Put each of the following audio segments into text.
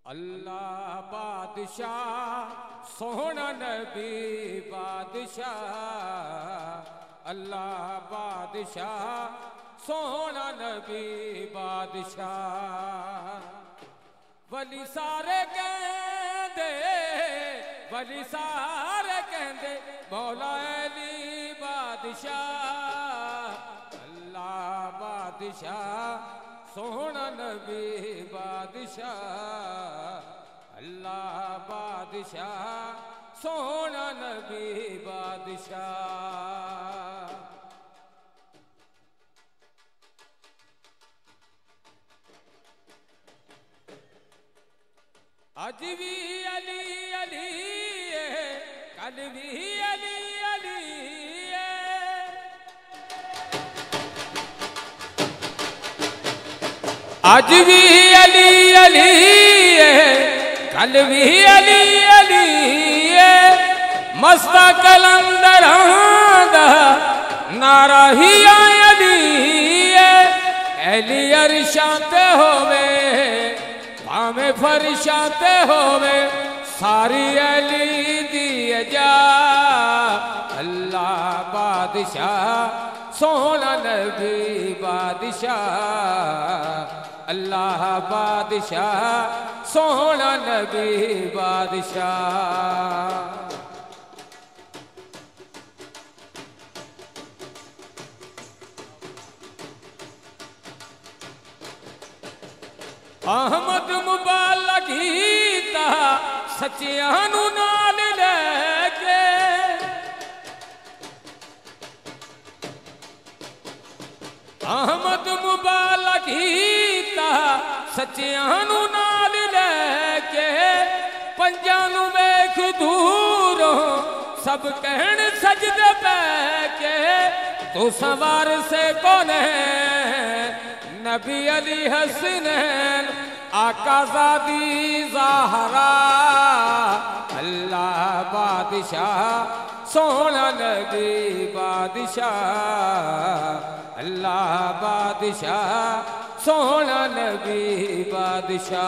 अल्लाह बादशाह सोहना नबी बादशाह, अल्लाह बादशाह सोहना नबी बादशाह। वली सारे कहंदे, वली सारे कहंदे मौला अली बादशाह। अल्लाह बादशाह सोहना नबी बादशाह, अल्लाह बादशाह सोहना नबी बादशाह। आज भी अली अली है, कल भी अली अली है। आज भी अली अली है, कल भी अली अली है। मस्ता कलंदर नारा ही अली है। अली अरशाते होवे भावे फरशाते होवे, सारी अली दी जा। अल्लाह बादशाह सोहना नबी बादशाह, अल्लाह बादशाह सोहना नबी बादशाह। अहमद मुबालक गीता सच्चियां नू नाल लेके, अहमद मुबालक गीता सच्चियां नू नाल लेके। पंजां नू वेख दूरों सब कहण सजदे पैके, तू सवार से कौन है नबी अली हसनैन आकाज़ादी ज़हरा। अल्लाह बादशाह सोहना नबी बादशाह, अल्लाह बादशाह सोहना नबी बादशाह।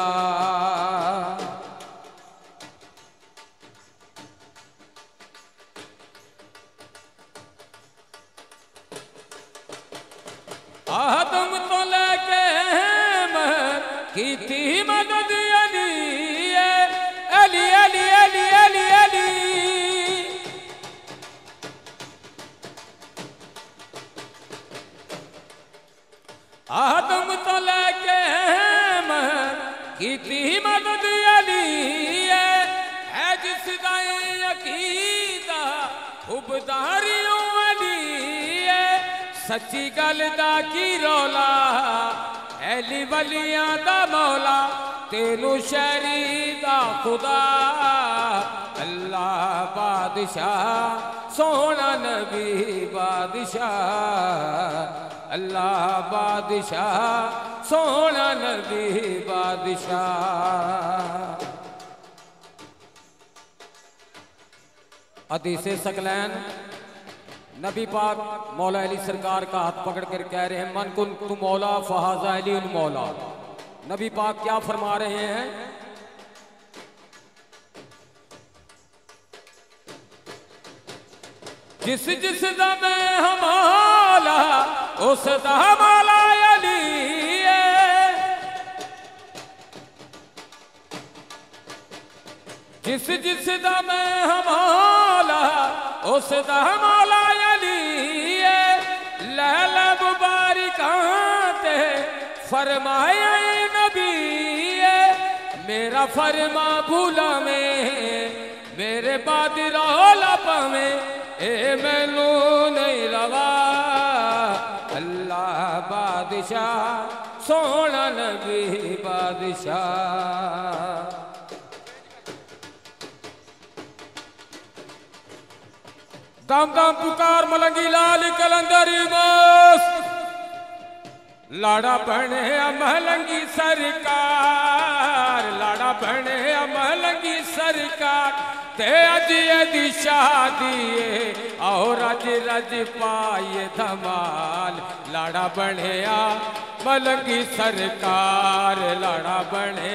आदम तो लेके की थी मदद अली अली अली अली अली अली। आदम तो लेके की थी मदद अली है, जिसदा अकीदा खुबदारियों अली है। सच्ची गल दा की रौला अली वलियां दा मौला, तेनू शहरी दा खुदा। अल्लाह बादशाह सोहना नबी बादशाह, अल्लाह बादशाह सोहना नबी बादशाह। हदीस सकलैन नबी पाक मौला अली सरकार का हाथ पकड़ कर कह रहे हैं, मन कुन तु मौला फहाजा अली उन मौला। नबी पाक क्या फरमा रहे हैं? जिस जिस दा मैं हमाला उस दा मौला अली है। जिस जिस दा मैं हमाला उस दा मौला अली है। लैला मुबारिकाते फरमाया नबी है, मेरा फरमा भूला में मेरे बाद रौला पावे, ए मैनू नहीं रवा। अल्लाह बादशाह सोहना नबी बादशाह। दम दम पुकार मलंगी लाल कलंदर मस्त, लाड़ा बने मलंगी सरकार, लाड़ा बने मलंगी सरकार। ते अज यदि शादी और रज रज पाए धमाल, लाड़ा बने मलंगी सरकार, लाड़ा बने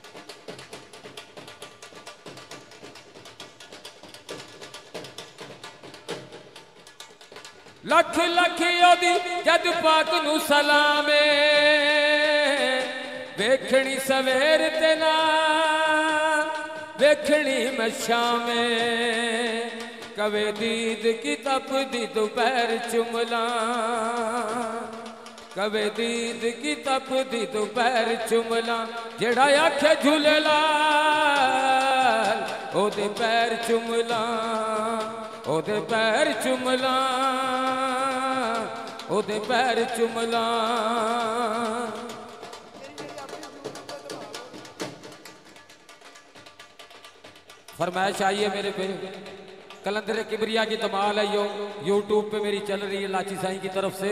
लख लख ओदी जद पाक नू सलामे वेखनी सवेर ते ना वेखनी मशामे कवे दीद की तप दी दोपहर चुमला कवे दीद की तप दी दोपहर चुमला जेड़ा आखे झूलेलाल ओदे पैर चुमला ओदे पैर चुमला ओदे पैर चुमला। फरमाइश आई है मेरे पे कलंदर किबरिया की धमाल है यो यूट्यूब पे मेरी चल रही है लाची साईं की तरफ से।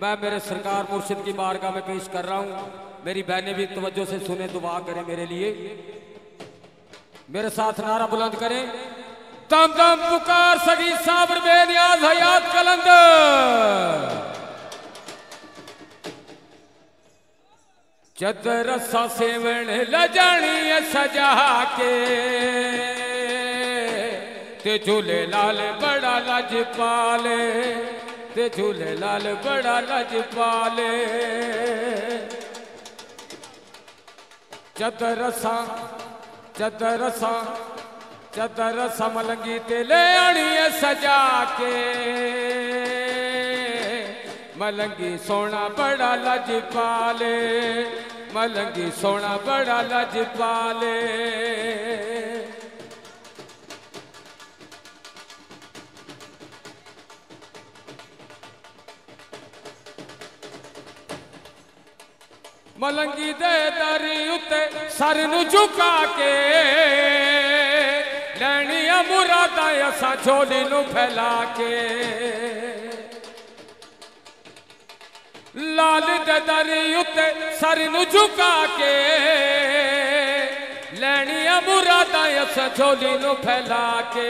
मैं मेरे सरकार मुर्शिद की बारगाह में पेश कर रहा हूँ। मेरी बहनें भी तवज्जो से सुने दुआ करें मेरे लिए। मेरे साथ नारा बुलंद करें दम दम पुकार सगी साबर बेनियाज हयात कलंदर। चदर सा सेवण लजानी है सजा के ते झूले लाल बड़ा लज पाले ते झूले लाल बड़ा लज पाले। चदरसा चदरसा चदरसा मलंगी ते ले आनी है सजा के मलंगी सोना बड़ा लज पाले मलंगी सोना बड़ा लज पाले। मलंगी दे दरी उत्ते सर नू झुका के लैनिया मुरादा असा झोली नू फैला के लाल दे दरी उत्ते सर नू झुका के लैनिया मुरादा असा झोली नू फैला के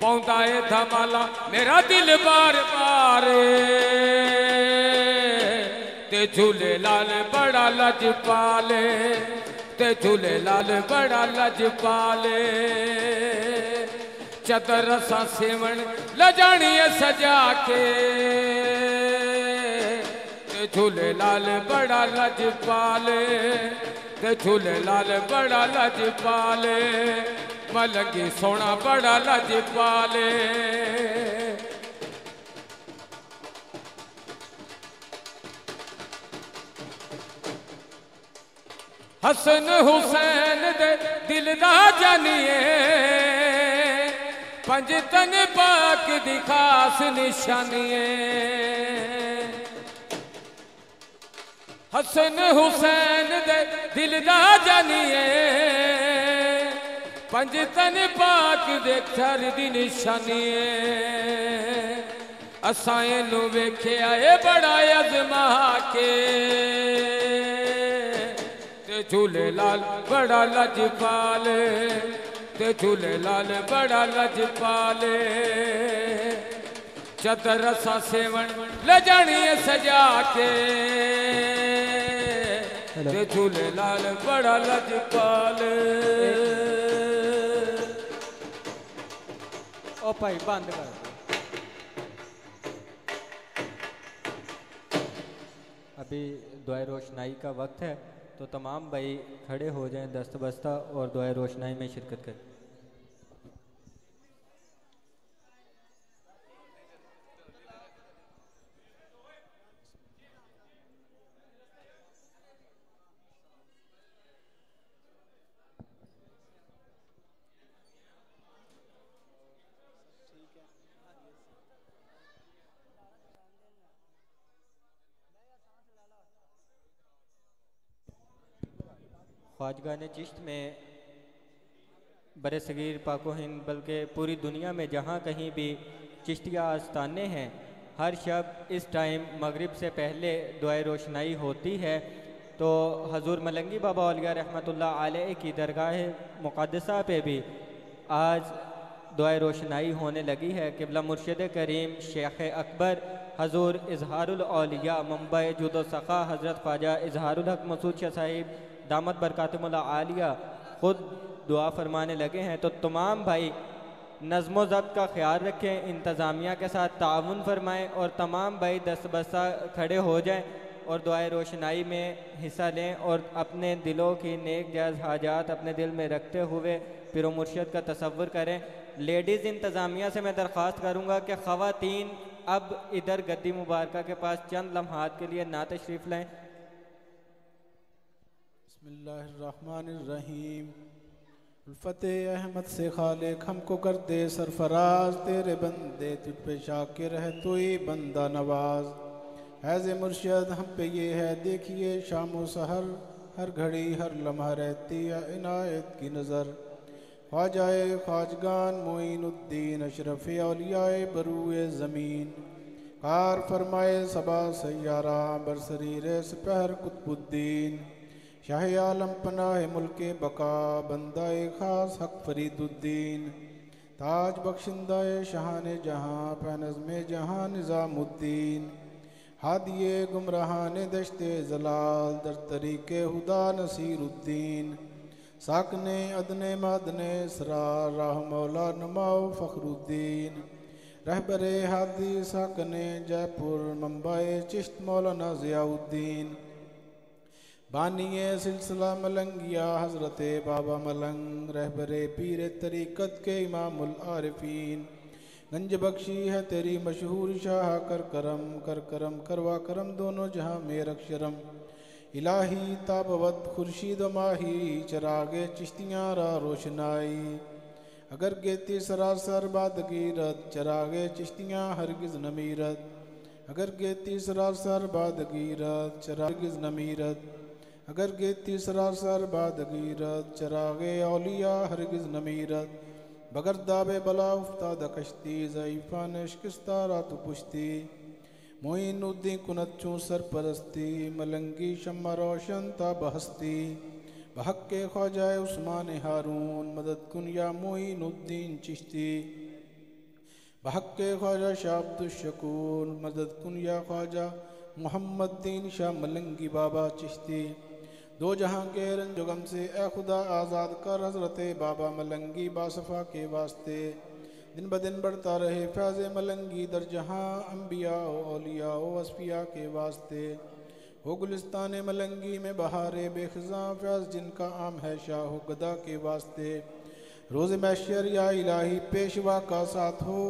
पौंदा है धमाला मेरा दिल बार बार ते झूले लाल बड़ा लज पाले ते झूले लाल बड़ा लज पाले। चदर सा सेवण लजानी सजा के ते झूले लाल बड़ा लज पाले ते झूले लाल बड़ा लज पाले मलंगी सोना बड़ा लज पाले। हसन हुसैन दे दिल दा जानिए पंजतन पाक दी खास निशानिए हसन हुसैन दे दिल दा जानिए पंजतन पाक दे घर दी निशानिए असाए नू वेख्या ए बड़ा अजमा के झूले लाल बड़ा लज पाले ते झूले लाल बड़ा लज पाले। चदर सा सेवण लजानी सजा के ते झूले लाल बड़ा लज पाले। ओ भाई बंद कर अभी दुआ रोशनाई का वक्त है तो तमाम भाई खड़े हो जाएं दस्त बस्ता और दुआ रोशनाई में शिरकत करें। ख्वाजगाह ने चिश्त में बरसगीर पाको हिंद बल्कि पूरी दुनिया में जहाँ कहीं भी चिश्तिया आस्थाने हैं हर शब इस टाइम मगरिब से पहले दुआ रोशनाई होती है। तो हजूर मलंगी बाबा औलिया रहमतुल्लाह अलैह की दरगाह मुक़द्दसा पे भी आज दुआ रोशनाई होने लगी है। क़िबला मुर्शिद करीम शेख अकबर हजूर इजहारुल औलिया मुंबई जुदो सख़ा हज़रत ख्वाजा इजहारुल हक मसूद शाह साहिब दामत बरकातुहुल आलिया खुद दुआ फरमाने लगे हैं। तो तमाम भाई नज़्म ज़ब्त का ख्याल रखें, इंतज़ामिया के साथ ताउन फरमाएँ और तमाम भाई दस्तबस्ता खड़े हो जाएं और दुआए रोशनाई में हिस्सा लें और अपने दिलों की नेक जायज़ हाजात अपने दिल में रखते हुए पीर मुर्शद का तसव्वुर करें। लेडीज़ इंतज़ामिया से मैं दरख्वास्त करूँगा कि ख़वातीन अब इधर गद्दी मुबारका के पास चंद लम्हात के लिए ना तशरीफ़ लाएँ। बिस्मिल्लाहिर्रहमानिर्रहीम। उल्फते अहमद से खालिक हमको कर दे सरफराज, तेरे बंदे तुझ पे शाकिर है तू ही बंदा नवाज। ऐज़े मुर्शद हम पे ये है देखिए शामो सहर, हर घड़ी हर लम्हा रहती है इनायत की नज़र। ख्वाजाए ख्वाजगान मोइनुद्दीन अशरफ औलियाए बरूए ज़मीन, कार फरमाए सबा सैयारा बरसरीर सिपहर कुतुबुद्दीन। शाह आलम पनाह मुल्के बका बंदाए खास हक फरीदुद्दीन, ताज बख्शिंदाए शहान जहाँ पैनज़ में जहाँ निज़ामुद्दीन। हादिये गुमराहान दश्ते जलाल दर तरीके हुदा नसीरुद्दीन, साकने अदने मादने सरार राह मौला नुमाओ फ़खरुद्दीन। रहबरे हादी साकने जयपुर मंबाए चिश्त मौलाना ज़ियाउद्दीन। बानिए सिलसिला मलंगिया हज़रत बाबा मलंग, रहबरे पीर तरीक़त के इमामुल आरिफीन। गंज बख्शी है तेरी मशहूर शाह, कर करम करवा करम दोनों जहाँ में रक्षरम। इलाही ताबवत खुर्शीद माही चरागे चिश्तियाँ रा रोशनाई, अगर गेती सरासर बादगी रत चरागे चिश्तियाँ हरगिज़ नमीरत। अगर गेती सरासर बादगी रत चरागिज़ नमीरत, अगर गेती सरासर बादगी रत चरागे औलिया हरगिज़ नमीरत। बगर दाबे बला उफ्ताद कश्ती ज़ईफ़ा ने शिकस्ता रात पुश्ती, मोइनुद्दीन कुनच्चू सरपरस्ती मलंगी शम्मा रोशन ता बहस्ती। बहक के ख्वाजाए उस्मान हारून मदद कुन या मोइनुद्दीन चिश्ती, बहक के ख्वाजा शाह अब्दुश्शकूर मदद कुन या ख्वाजा मोहम्मद दीन शाह मलंगी बाबा चिश्ती। दो जहाँ के रंजुगम से ए खुदा आज़ाद कर हज़रत बाबा मलंगी बासफ़ा के वास्ते। दिन ब दिन बढ़ता रहे फैज़ मलंगी दर जहाँ अम्बिया औलिया वस्फिया के वास्ते। हो गुलिस्तान मलंगी में बहारे बेखज़ां फैज़ जिनका आम है शाह गदा के वास्ते। रोज़ महशर या इलाही पेशवा का साथ हो,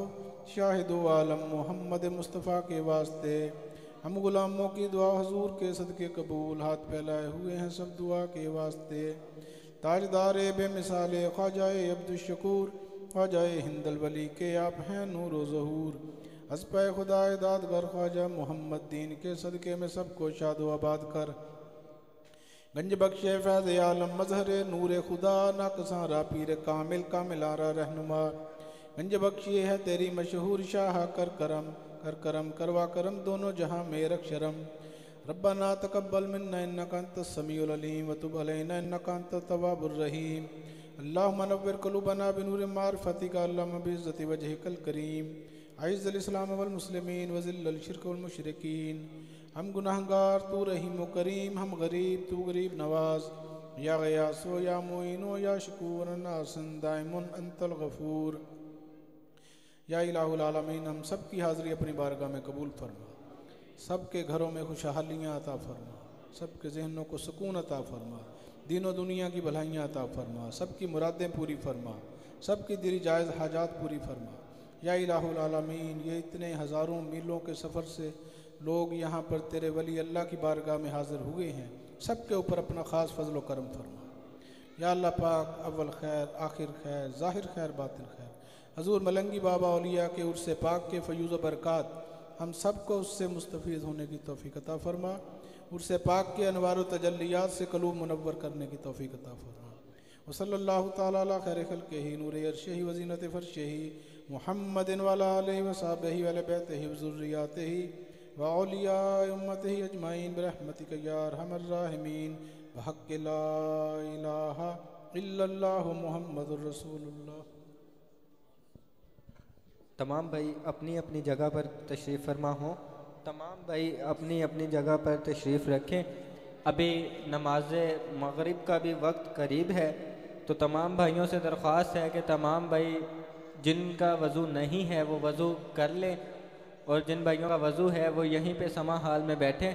शाहिदो आलम मोहम्मद मुस्तफ़ा के वास्ते। हम गुलामों की दुआ हुजूर के सदके कबूल, हाथ फैलाए हुए हैं सब दुआ के वास्ते। ताजदार बेमिसाल ख्वाजाए अब्दुश्शकूर, ख्वाजाए हिंदल वली के आप हैं नूर ज़हूर। हस्पे खुदाए दादगर ख्वाजा मोहम्मद दीन के सदके में सबको शादो आबाद कर। गंज बख्शे फैज़ आलम मजहर नूर खुदा, नाकसारा पीर कामिल कामिलारा रहनुमा। गंज बख्शिए है तेरी मशहूर शाह, कर करम करवा करम दोनों जहाँ में रक्षरम। रब्बना तकब्बल मिन्ना इन्नका अंतस समीउल अलीम व तुब अलैना इन्नका अंतत तव्वाबुर रहीम। अल्लाहुम्मा नव्विर क़ुलूबना बिनूरि मारिफ़तिका अल्लाहुम्मा बिइज़्ज़ति वजहिकल करीम। अइज़्ज़िल इस्लाम वल मुस्लिमीन व ज़िल्लल शिर्क वल मुशरिकीन। हम गुनाहगार तू रहीम व करीम, हम गरीब तू गरीब नवाज। या गयासो या मुईनो या शकूर नासिन दाइमुन अंतल गफूर। या इलाहुल आलमीन, हम सब की हाज़िरी अपनी बारगाह में कबूल फरमा। सब के घरों में खुशहालियाँ अता फरमा, सब के जहनों को सुकून अता फरमा, दीनों दुनिया की भलाइयाँ अता फरमा, सब की मुरादें पूरी फरमा, सब की दिली जायज़ हाजात पूरी फरमा। या इलाहुल आलमीन, ये इतने हज़ारों मीलों के सफ़र से लोग यहाँ पर तेरे वली अल्लाह की बारगाह में हाज़िर हुए हैं, सब के ऊपर अपना ख़ास फजल व करम फरमा। या अल्लाह पाक, अव्वल खैर आखिर खैर ज़ाहिर खैर बातिन खैर, हजूर मलंगी बाबा औलिया के उर्स पाक के फ़यूज़ बरक़ात हम सब को उससे मुस्तफ़ीज़ होने की तौफ़ीक़ अता फ़रमा। उर्स पाक के अनवार तजल्लियात से क़लूब मुनव्वर करने की तौफ़ीक़ अता फ़रमा। व सल्लल्लाहु तआला अला खैर ख़ल्क़िही नूर अर्शिही व ज़ीनत फ़र्शिही मुहम्मदिन व अला आलिहि व सहबिही व अहले बैतिही व ज़ुर्रिय्यातिही व औलियाए उम्मतिही अजमाइन बिरहमतिका या अरहमर राहिमीन। बहक़्क़ि ला इलाहा इल्लल्लाहु मुहम्मदुर रसूलुल्लाह। तमाम भाई अपनी अपनी जगह पर तशरीफ़ फरमा हों, तमाम भाई अपनी अपनी जगह पर तशरीफ़ रखें। अभी नमाज मगरिब का भी वक्त करीब है, तो तमाम भाइयों से दरख्वास्त है कि तमाम भाई जिनका वज़ू नहीं है वो वज़ू कर लें, और जिन भाइयों का वज़ू है वो यहीं पे समा हाल में बैठें।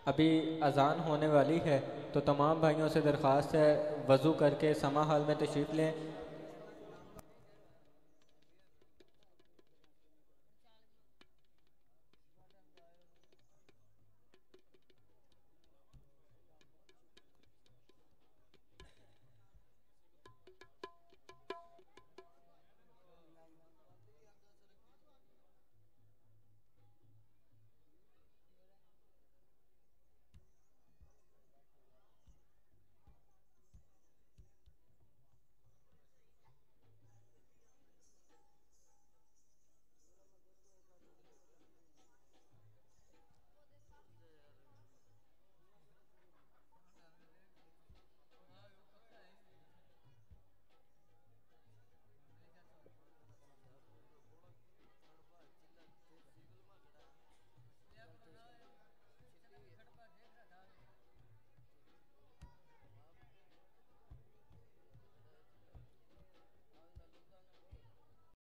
अभी अज़ान होने वाली है, तो तमाम भाइयों से दरख्वास्त है वज़ू करके समा हाल में तशरीफ़ लें।